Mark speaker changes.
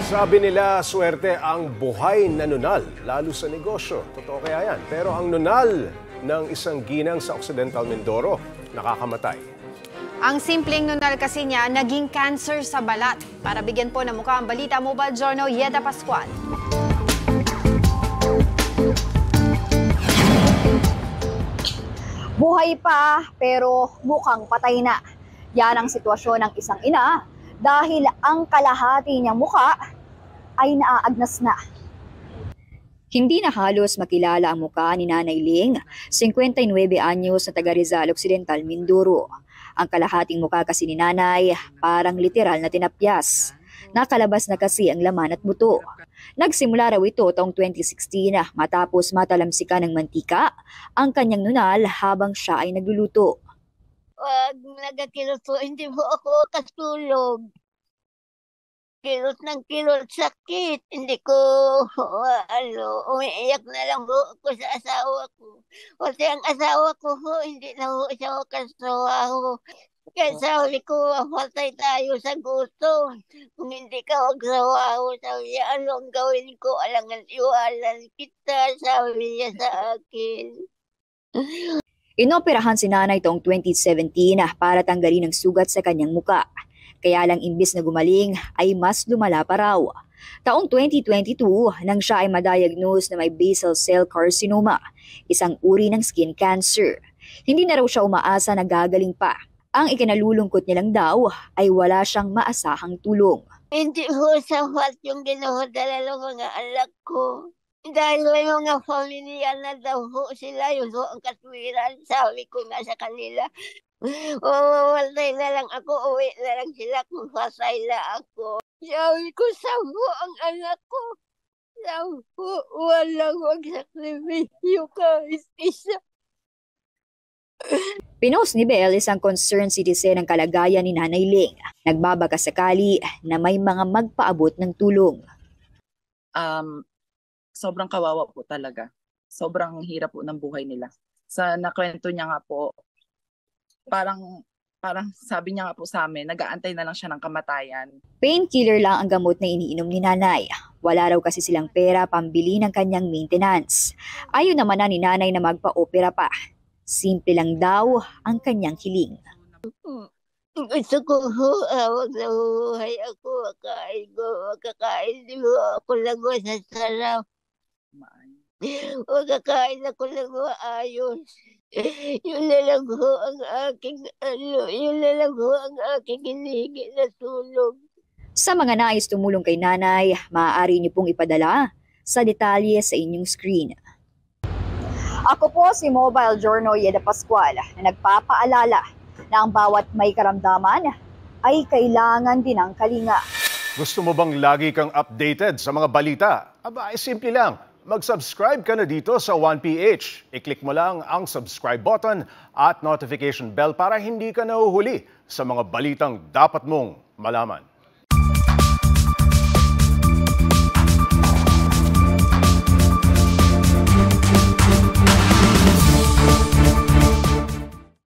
Speaker 1: Sabi nila, swerte ang buhay na nunal, lalo sa negosyo. Totoo kaya yan. Pero ang nunal ng isang ginang sa Occidental Mindoro, nakakamatay.
Speaker 2: Ang simpleng nunal kasi niya, naging cancer sa balat. Para bigyan po ng mukha ang balita, Mobile Journal, Yeda Pascual.
Speaker 3: Buhay pa, pero mukhang patay na. Yan ang sitwasyon ng isang ina dahil ang kalahati niyang mukha ay naaagnas na. Hindi na halos makilala ang mukha ni Nanay Ling, 59 anyos na taga Rizal Occidental, Mindoro. Ang kalahating mukha kasi ni Nanay parang literal na tinapyas. Nakalabas na kasi ang laman at buto. Nagsimula raw ito taong 2016 matapos matalamsikan ng mantika ang kanyang nunal habang siya ay nagluluto.
Speaker 4: Wag nagkakilot po, hindi po ako katulog. Kilot ng kilot, sakit. Hindi ko, umiiyak na lang po ako sa asawa ko. Kasi ang asawa ko po, hindi na po siya kasawa. Kaya sabi ko, matay tayo sa gusto. Kung hindi ka magsawa, sabi niya, anong gawin ko? Alangan iwanan kita, sabi niya sa akin.
Speaker 3: Inoperahan si Nanay taong 2017 para tanggalin ang sugat sa kanyang muka. Kaya lang imbis na gumaling ay mas lumala pa raw. Taong 2022 nang siya ay madiagnose na may basal cell carcinoma, isang uri ng skin cancer. Hindi na raw siya umaasa na gagaling pa. Ang ikinalulungkot niya lang daw ay wala siyang maasahang tulong.
Speaker 4: Hindi ho sapat yung ginuhodala ng mga anak ko. Dahil may mga pamilya na daw ho sila, yun ho ang katwiran. Sabi ko nga sa kanila, mamamatay na lang ako, uwi na lang sila kung pasay na ako. Sabi ko, sabo ang anak ko. Sabo, walang magsakripisyo kahit isa.
Speaker 3: Pinost ni Belle isang concerned citizen ang kalagayan ni Nanay Ling. Nagbabaka sakali na may mga magpaabot ng tulong.
Speaker 5: Sobrang kawawa po talaga. Sobrang hirap po ng buhay nila. Sa nakwento niya nga po, parang sabi niya nga po sa amin, nag-aantay na lang siya ng kamatayan.
Speaker 3: Painkiller lang ang gamot na iniinom ni Nanay. Wala raw kasi silang pera pambili ng kanyang maintenance. Ayaw naman na ni Nanay na magpa-opera pa. Simple lang daw ang kanyang hiling.
Speaker 4: Gusto ko ho, awag na buhay ako, makakain di ho ako lang masasarap. Makakain ako lang maayos. Yun na lang ho ang aking hinihingi na tulong.
Speaker 3: Sa mga nais tumulong kay Nanay, maaari niyo pong ipadala sa detalye sa inyong screen. Ako po si Mobile Journal Yeda Pascual na nagpapaalala na ang bawat may karamdaman ay kailangan din ng kalinga.
Speaker 1: Gusto mo bang lagi kang updated sa mga balita? Aba, ay simple lang. Mag-subscribe ka na dito sa 1PH. I-click mo lang ang subscribe button at notification bell para hindi ka nahuhuli sa mga balitang dapat mong malaman.